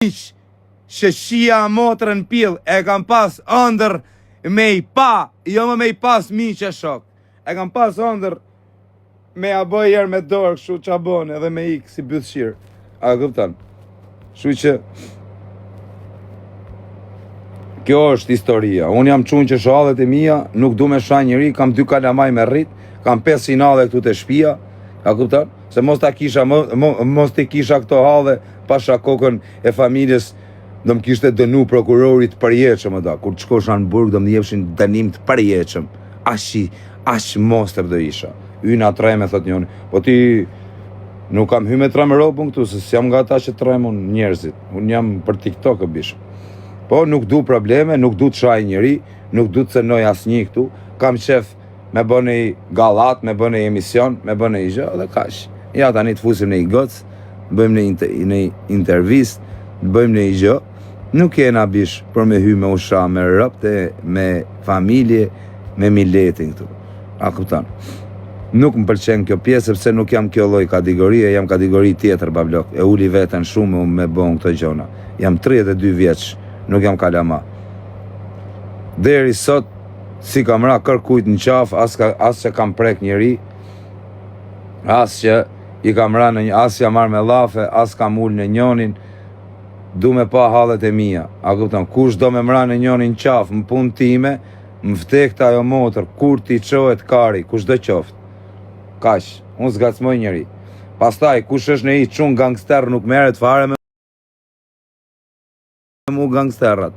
që shia motrën pill, e kam pas ëndër me i pa, jo më me i pas miqe shok. E kam pas ëndër me a bëj herë me dorë, kështu çabon edhe me ik si bythshir. A kupton? Kështu që kjo është historia. Unë jam çun që shallet e mia, nuk du me sha njëri, kam 2 kalamaj me rrit, kam 5 sinale këtu te shtëpia. A kupton? Se mos ta kisha mos ti kisha këto halle pasha kokën e familjes, do më kishte dënu prokurorit përjetshëm ata. Kur të shkosha në burg do më jepshin dënim të përjetshëm. Aq monster do isha. Yna treme thot njëri. Po ti nuk kam hy me trem robën këtu, se s'jam nga ata që tremun njerëzit. Unë jam për TikTok bish. Po nuk du probleme, nuk du të shaj njëri, nuk du të cënoj asnjë këtu. Kam qef me bënë i gallat, me bënë i emision, me bënë i gjë, dhe kash. Ja tani të fusim në i gocë, bëjmë në intervist, bëjmë në i gjë. Nuk jena bish për me hy me usha, me rëpte, me familje, me miletin këtu. A kupton? Nuk më pëlqen kjo pjesë, sepse nuk jam kjo lloj kategorie, jam kategori tjetër bablok. E uli veten shumë me bon këto gjona. Jam 32 vjeç, nuk jam kalama. Deri sot, si kam ra kërkujt në qaf, as që kam prek njëri, as që i kam ra në një, as që marrë me lafe, as kam ullë në njonin, du me pa hallet e mija. A kupton, kush do me mra në njonin qaf, më punë time, më vdekta ajo motër, kur ti qohet kari, kush do qoft. Kash, unë zgacmoj njëri. Pastaj, kush është në i çun gangster nuk merret fare me mu gangsterat.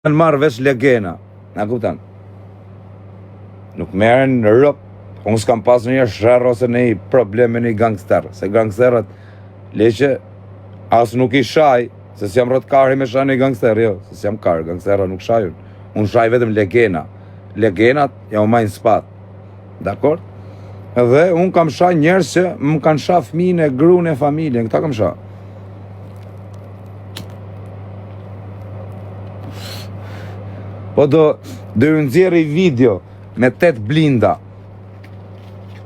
Në marrë veç legena, a kupton? Nuk merren në rëp, unë s'kam pas një sherr ose një problem me një gangster, se gangsterat leqe, as nuk i shaj, se s'jam rrët kari me shaj një gangster, jo, se s'jam kari, gangstera nuk shajun, unë shaj vetëm legena, legenat ja u majnë spat, dakord? Edhe unë kam shaj njerës që më kanë shaj fëmijën e gruan e familjen, këta kam shaj. Po do ju nxjerri video me 8 blinda.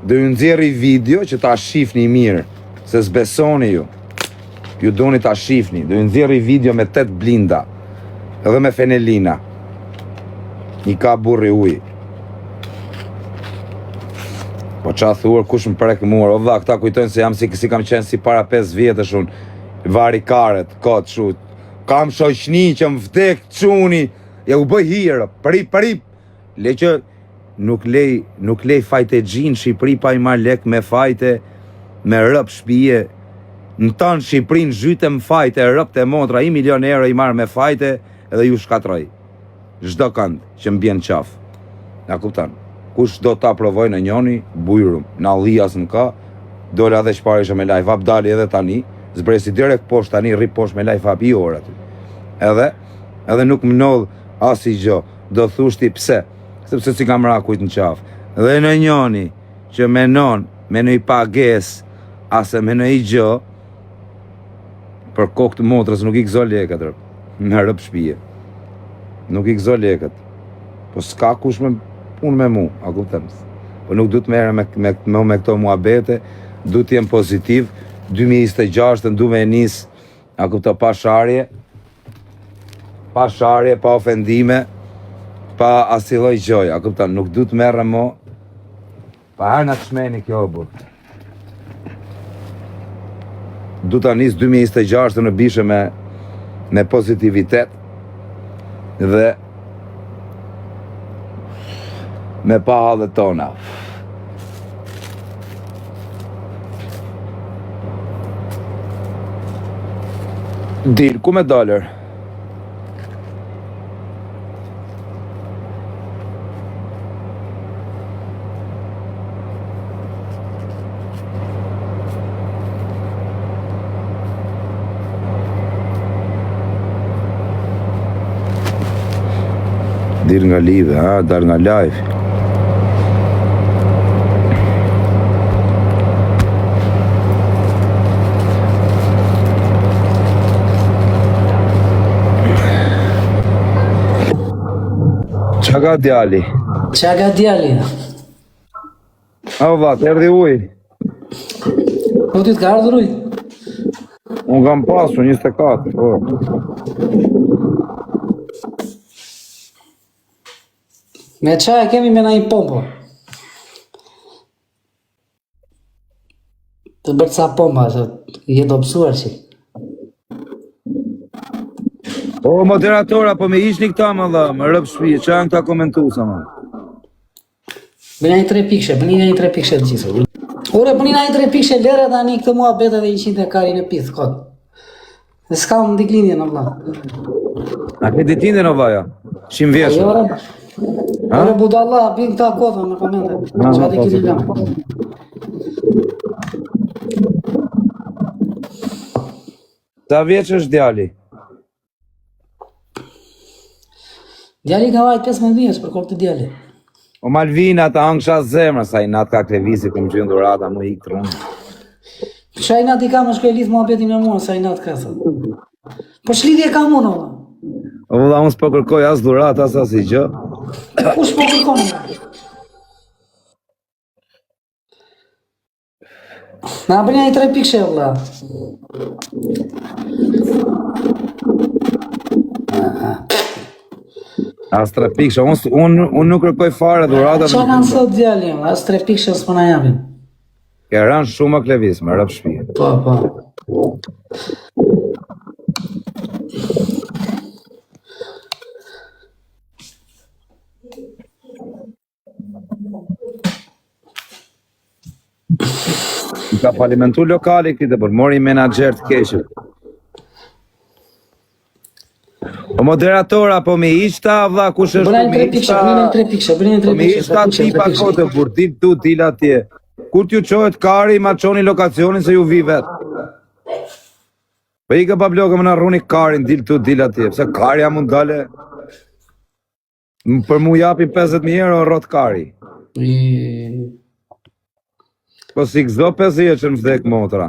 Do ju nxjerri video që ta shifni mirë, se s'besoni ju. Ju doni ta shifni. Do ju nxjerri video me 8 blinda. Edhe me fenelina. I ka burri uj. Po qa thuar kush më prek muar. O dha, këta kujtojnë se jam si kam qenë si para 5 vjetësh unë. Vari karet, kot shut. Kam shoqni që më vdek çuni. Ja u bëj hirë, prip. Le që nuk lej fajte gjinë Shqipëri pa i marrë lek me fajte, me rëp shpije. Në tanë Shqipërin zhyte më fajte, rëp të motra, 1 milion euro i marrë me fajte, edhe ju shkatroj. Çdo kënd që më bjen qaf. Na kupton? Kush do ta provoj në njoni, bujrum, në Allias në ka, dola dhe shparishe me live up, dali edhe tani, zbresi direkt poshtë tani, rri poshtë me live up i orë aty. Edhe nuk më nodh as i gjo, do thushti pse, sepse si kam rakujt në qaf. Dhe në njoni që menon me në i pages, ase me në i gjo, për kokë të motrës nuk i këzo leket, me rëp shpije. Nuk i këzo leket. Po s'ka kush me punë me mu, a kuptem. Po nuk du të mere me këto muabete, du t'jem pozitiv, 2026 në du me nis, a kupto pa sharje, pa ofendime, pa asiloj gjoj, a kupton, nuk du të merre mo, pa herë në të shmeni kjo bur. Du të anis 2026 në bishe me pozitivitet, dhe me pa hallet tona. Dil, ku me dollar? Dir nga live, dar nga live. Qa ka djali? Qa ka djali? A valla, të erdhi uj. Po ty të ka ardhur uj? Unë kam pasur 24, po. Me çaj kemi me një pompo. Të bërë ca pompa, se jetë opsuar që. O, moderatora, po me ishni këta, më dha, më rëpë shpije, që janë këta komentusa, më? Bëna i 3 pikshe, bënina i 3 pikshe të gjithë. Ure, bënina i 3 pikshe lere dhe ani këtë mua bete dhe 100 e kari në pithë, kod. Dhe s'ka më ndiklindje në vla. A ke ditinde në vaja? 100 vjeshë? Ore, budallah, bëjnë këta kodë me komente. Që ati kiti lëmë. Sa vjeç është djali? Djali ka vajt 15 vjeç për kohë të djali. O Malvina ta angsha zemra, sa i natë ka klevisi, këmë gjyën dhurata, mu i këtë rëndë. Qa i natë i ka më shkoj lidhë mua beti me mua, sa i natë ka thë. Po shlidhje ka mu në ola. O vëlla, unë s'po kërkoj as dhurata, as i gjë. Kush po kërkon nga? Na bënja i 3 pikshe, vëlla. As 3 pikshe, unë nuk kërkoj fare dhurata. Qa kanë sot djali, as 3 pikshe s'po na japin. Ke ranë shumë klevis, më rëpë shpije. Po, po. I ka falimentu lokali këtë, për mori menager të keshë. O moderatora, po me ishta, vla, kush është Bënajnë 3 pikshe, bënajnë 3 pikshe, bënajnë 3 Po me pikshe. ishta tipa kote, kur dil tu, dil atje. Kur t'ju qohet kari, ma qoni lokacionin se ju vi vetë. Po i ka pa blogë më në rruni karin, dil tu, dil atje. Pse karja mund dale, për mu japi 50.000 euro rrot kari. Po si këzdo 50 që në vdek motra.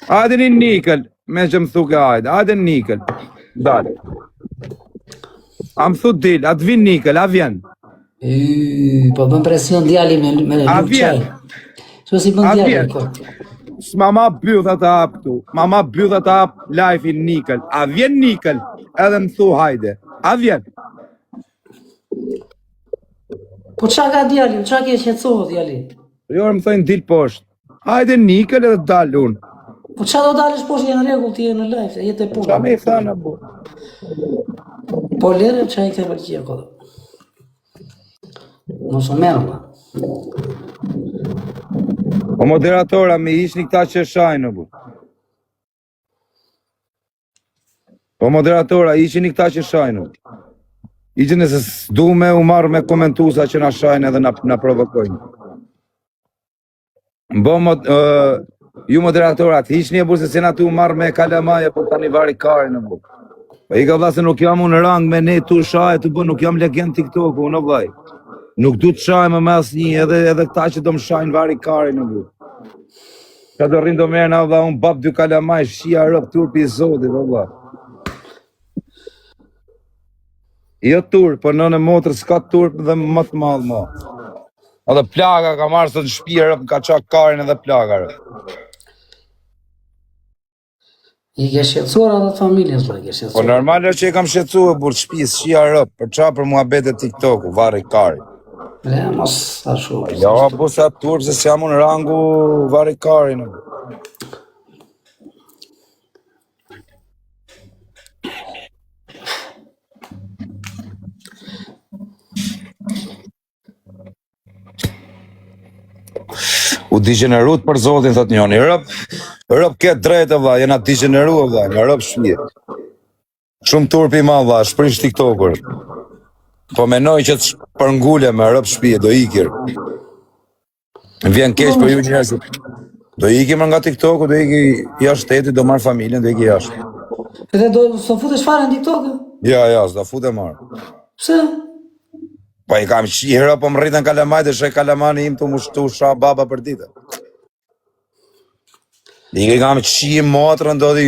Ajde një nikël, me që më thuke ajde, ajde një nikël. Dale. A më thu dil, a të vin nikël, a vjen? Po bën presion djali me A luk vjen? qaj. Që si bën A djali, vjen? ko. Mama bydha të hap tu, mama bydha të hap live-in nikël. A vjen nikël, edhe më thu hajde. A vjen? Po qa ka djali, qa ke qetsohet djali? Jo, më thojnë dil poshtë. Hajde nikël edhe dal unë. Po qa do dalësh poshtë jenë regull ti jenë në live, se jetë e punë. Qa me i thana, bu? Po lere qa i ke përqia kodë. Mos o merë, ba. O moderatora, me ishni këta që shajnë, bu. O moderatora, ishini këta që shajnë. Ishini se s'du me u marrë me komentusa që na shajnë edhe na provokojnë. Ju moderatorat, ishni e burë se na tu marrë me kalamaja, po tani vari kari në bu. Po i ka vla se nuk jam unë rang me ne tu shaj, tu bu, nuk jam legend TikTok, unë vaj. Nuk du të shaj me mas një, edhe ta që do më shajnë vari kari në bu. Ka do rrinë do merë na vla, unë bab dy kalamaj, shia rëp turpi i zotit, vla. Jo turp, po nënë motrë s'ka turp dhe më të madhë ma. Edhe plaga ka marrë sot në shpia rëp, ka qa karin edhe plaga rëp. I ke shqetsuar atë familjes, bro, i ke Po shqetsuar. normal është që e kam shqetsu e burë shpis, shia rëp, për qa për mua bete TikTok-u, vari kari. Le, mos ashu. Ja, bu sa turp se s'jam unë rangu vari kari në. U digenerut për zotin, thot njoni, rëp ketë drejtë, vla, jena digeneru, vla, nga rëp shpje. Shumë turpi ma, vla, shprish TikTokur. Po menoj që të përngulle me rëp shpje, do ikir. Vjen keq për ju njerëzit. Do ikim nga TikToku, do iki jashtë shtetit, do marrë familjen, do iki jashtë. Edhe do së futesh fare në TikTok? Ja, s'da fute marrë. Pse? Po i kam qihra, po më rritën kalamaj dhe shë kalamani im të më shtu sha baba për dita. I kam qihë motrën, do dhe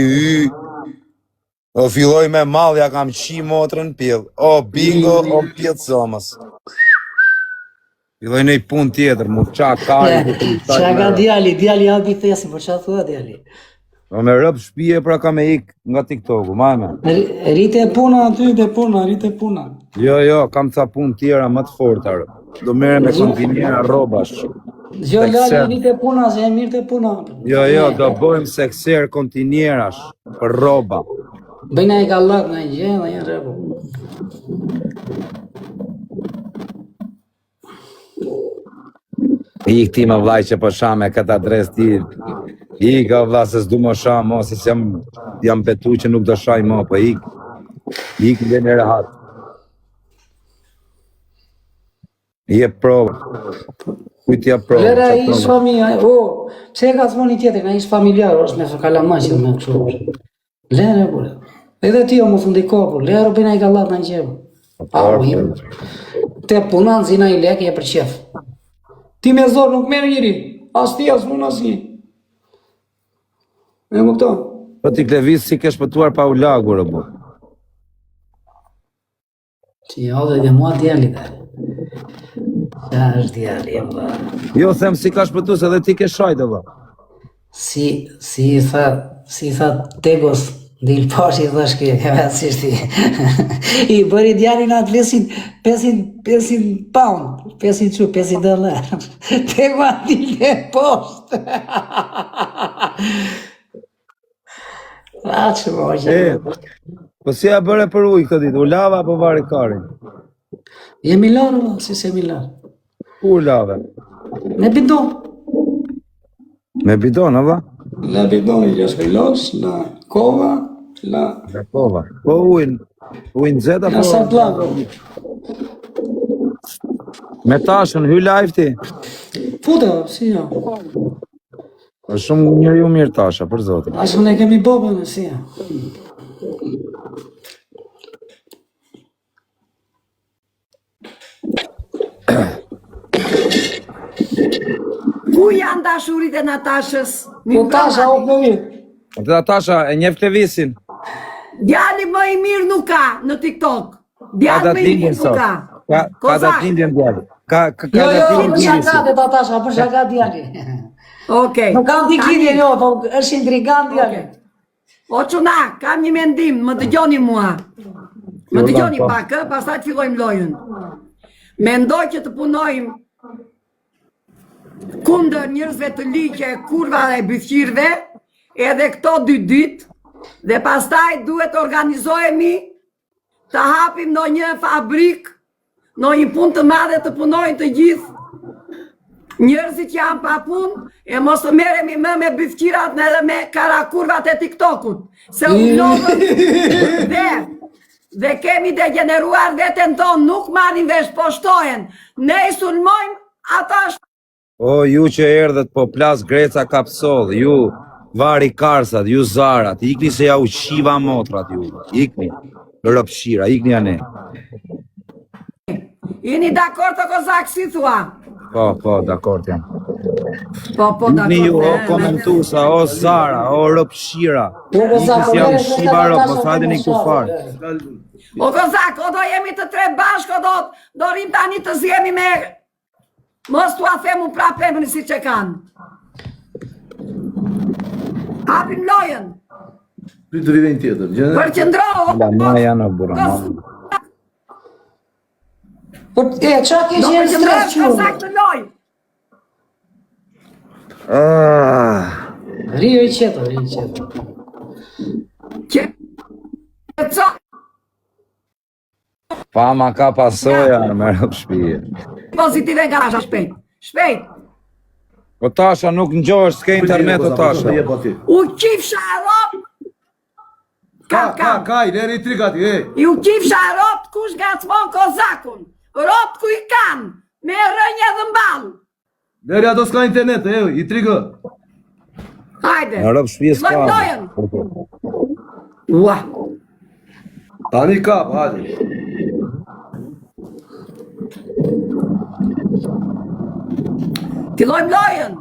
O filloj me mall, ja kam qi motrën pjell. O bingo, o pjell somës. Filloj një pun tjetër, mu qa kari. Qa ka djali hapi thesi, për qa thua djali? O me rëp shpije pra ka me ik nga TikToku, majme. Rite puna aty, rite puna. Jo, kam ca pun tjera më të forta rëp. Do mere me kontinjera robash. Jo, lali, rite puna, se e mirë të puna. Jo, do bojmë sekser kontinjerash për roba. Bëjna i kallat në i gjë, dhe një rebu. I këti më vlaj që po shame këtë adres ti. I ka vla se s'du më sham, mo, se jam betu që nuk do shaj mo, po i dhe në rehat. I e provë. Kujtja provë. Lera ish familja, pse e ka thmoni tjetër, na ish familjar, është me kalamaj që me këshu. Lera, bure. Edhe ti o më fundi kopur, lera bëjna i kallat në gjemë. Te punan zina i lek je për qef. Ti me zorë nuk merë njëri, as ti as mund as një. Me më këto? Po ti klevis si kesh pëtuar pa u lagu, rëbo. Që jo dhe dhe mua djali dhe. Qa është djali, e më. Jo, them si ka shpëtu, se dhe ti ke shajt, vë. Si i tha Tegos, Dil Pashi, i thash ke, e vetë si shti. I bëri djali në atë lesin 500 pound, 500 dolar. Tego atë dilë poshtë. Që më që. Po si a bëre për ujë këtë ditë, u lava apo vari karin? Jemi larë, si se mi larë. Ku u lave? Me bidon. Me bidon, a va? La bidon i gjash velosh, la kova, la kova. Po ujnë zeta, la saplavo. Me tashën, hy live ti? Puta, si jo. është shumë njëri u mirë tasha, për zotin. Ashtë ne kemi bobën, si jo. Ku janë dashurit e Natashës? Po Tasha o përvi. Dhe Natasha, e njef Klevisin. Djali më i mirë nuk ka në TikTok. Djali më i mirë nuk ka. Ka datë lindjen djali. Jo, për shaka dhe Tasha, për shaka djali. Okej. Nuk kam dikidje jo, po është intrigant djali. O quna, kam një mendim, më dëgjoni mua. Më dëgjoni pak, pastaj të fillojmë lojën. Mendoj që të punojmë kundër njerëzve të liqe, kurva dhe bythqirve, edhe këto 2 ditë, dhe pastaj duhet të organizohemi të hapim në një fabrik, në një punë të madhe të punojnë të gjithë njerëzit që janë pa punë, e mos të merremi më me bythqirat edhe me karakurvat e TikTokut, se u lodhën dhe kemi degeneruar veten tonë, nuk marrin vesh, po shtohen, ne i sulmojmë ata. O, ju që erdhët po plas Greca Kapsoll, ju vari karsat, ju zarat, ikni se ja u shiva motrat ju, ikni, rëpshira, ikni ane. Jeni dakord të kozak, si thua? Po, dakord jam. Po, dakord. Ikni ju, o komentusa, o zara, o rëpshira, ikni se ja u shiva rëp, po sa edhe një kufar. O kozak, o do jemi të 3 bashkë, o do rim tani të zjemi me... Mos t'ua themu prap emrin si që kanë. Hapim lojën. Prit të vjen tjetër, gjë. Përqendrohu. Ma janë o burra. Po çka ke Do qenë stres përqendrohesh kozak në lojë. Rio i qeto. Qetso. Fama ka pasoja në me rëp shpije. Pozitive nga Tasha, shpejt. Po Tasha nuk në gjohë, s'ke internet o Tasha. U qifsha e ropë. Ka, i leri 3 gati, e. U qifsha e ropë, kush gacmon kozakun. Ropë ku i kanë, me rënje dhe mbalë. Leri ato s'ka internet, e, i 3 gë. Hajde. Në rëp shpije s'ka. Ua. Tani kap, hajde. Fillojmë lojën.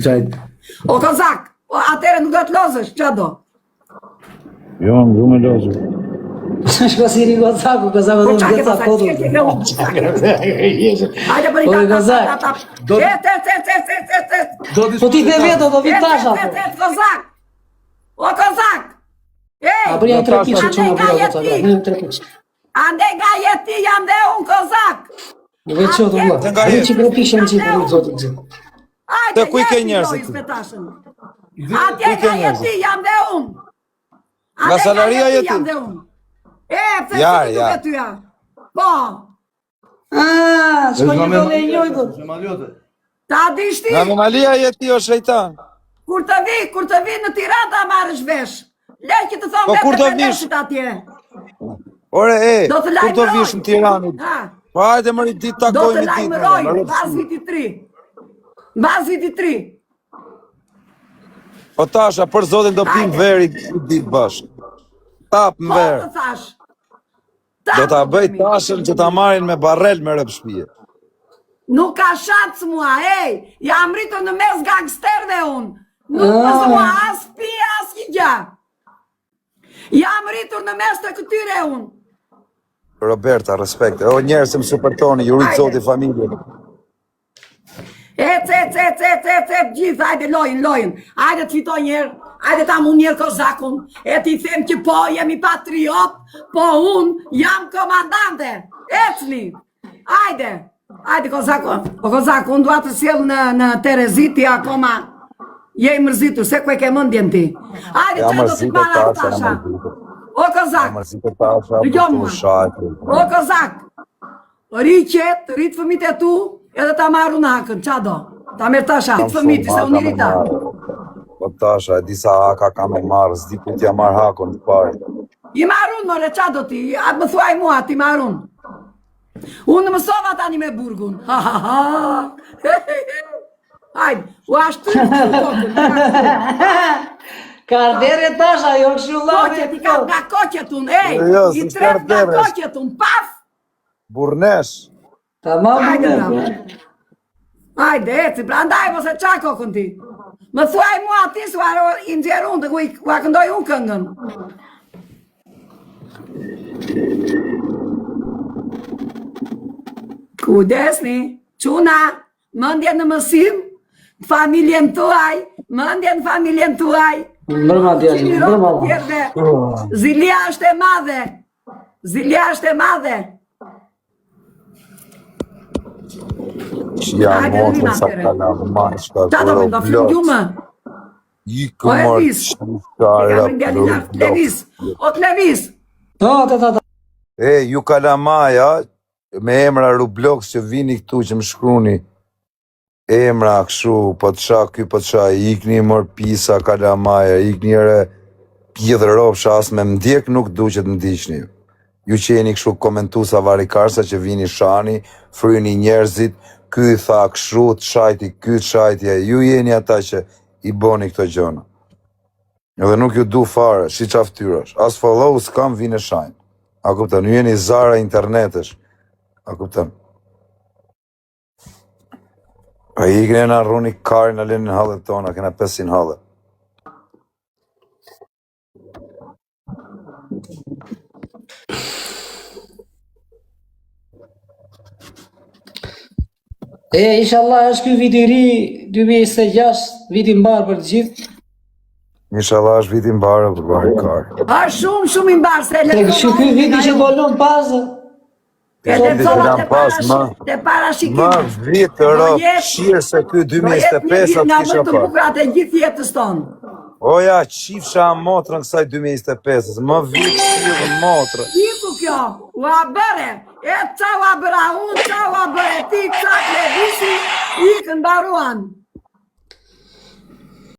Çaj. O kozak, atëre nuk do të lozësh, ç'a do? Jo, nuk me lozë. Shko si ri Gozaku do të goca kodu. Hajde për O Gozak. Po ti te vedo do vi tash apo? Kozak. O kozak. Ej, A bëri 3 kish që më bëra Gozaku. Ne 3 kish. ande nga jeti jam dhe unë kozak. Në vetë çdo vëlla. Ai që propishën ti për zotin ti. Hajde, ku i ke jeti njerëzit? lojës me tashën. Atje nga jeti jam dhe unë. Nga salaria jeti? Jam dhe unë. Pse Ja, si ja. duke tyja? Po, Ah, shko një dole e njoj do. ta dish ti, Nga Anomalia jeti o shejtan. kur të vi në Tiranë ta marrësh vesh. Lej që të thonë Po, kur vetë do për vish? veshit atje. Ore, Do të kur do lajmëroj. vish në Tiranë? Ha, Po hajde më një ditë do të takojmë ditë. lajmëroj, bas viti 3. Bas viti 3. Po tasha, për zotin do pim Hajde. veri ditë bashkë. Tap më Po verë. të thash. Do ta bëj bëjmë. tashën që ta marrin me barrel me rëp shpije. Nuk ka shans mua, jam rritur në mes gangsterve unë. Nuk mësë mua as pia, as një gja. Jam rritur në mes të këtyre unë. Roberta, respekt. O njerë se më supertoni, ju rritë zoti familje. Ec, gjithë, hajde lojën. Hajde të fitoj njerë, hajde ta mu njerë kozakun. E ti them që po, jemi patriot, po unë jam komandante. Ecni, hajde kozakun. O kozakun, unë dua të sjell në Tereziti akoma. Je i mërzitur, se ku e ke mendjen ti. Hajde Ja që do të mërzitur para tasha, tasha. ja mërzitur. O kozak, Mërzitur tasha, dëgjoj për mua. të shajtë. O kozak, rritë fëmit e tu, edhe ta marru në hakën, qa do? Ta merë tasha, rritë fëmit, se unë i rita. Po tasha, e disa haka ka me marrë, s'di ku t'ja marrë hakon të pari. I marrun, more, qa do ti? Atë më thuaj mua, ti marrun. Unë në mësova tani me burgun. Hajde, u ashtu në kokën. Kardere tasha, jo kështu lave. Koqet, i ka nga koqet unë, Jo, i si tref nga s'kardere. koqet unë, paf! Burnesh. Ta ma Hajde, bune. bravo. Hajde, eci, pra ndaj mos e qa kokën ti. Më thuaj mua ti, su aro i nxjerë unë, të ku a këndoj unë këngën. Kudesni, quna, mëndje në mësim, familjen tuaj, mëndje në familjen tuaj. Mërma djali, mërma. Zilia është e madhe. Zilia është e madhe. Që ja Hajde, motrën rina, sa tere. kala marrë, shka Qa do me do film gjumë? I O e këmër vis. që E shkara kam ngelli nga Levis. O të Levis. Ta. Ju kalamaja, me emra Roblox që vini këtu që më shkruni, emra këshu, po të qa, ky po të qa, ikni mor pisa, kalamaja, ikni ere pjedhë ropsha, as me mdjek nuk du që të ndiqni. Ju që jeni këshu komentusa varikarsa që vini shani, fryni njerëzit, ky tha këshu, të shajti, ky të shajti, ju jeni ata që i boni këto gjona. Edhe nuk ju du fare, shi qa ftyrash, as follow s'kam vine shajnë. A kupton, ju jeni zara internetesh. A kupton? A i këne në rruni karin në lenin hallet tona, këna 500 hallet. Inshallah është ky viti i ri 2026, viti mbar për të gjithë. Inshallah është viti mbarë për bari karë. A shumë i mbarë se Tek ky viti që volon pazë. E Viti le që të jam pas më të parashikim. Më vitë rëpë, shirë se ky 2025 nga atë më kisha të pa. bukrat e gjithë jetës tonë. Oja, qifsha motrën kësaj 2025, më vitë shirë motrë. Iku kjo, u a bëre, e qa u a bëra unë, qa u a bëre ti, qa Levisi, ikën baruan.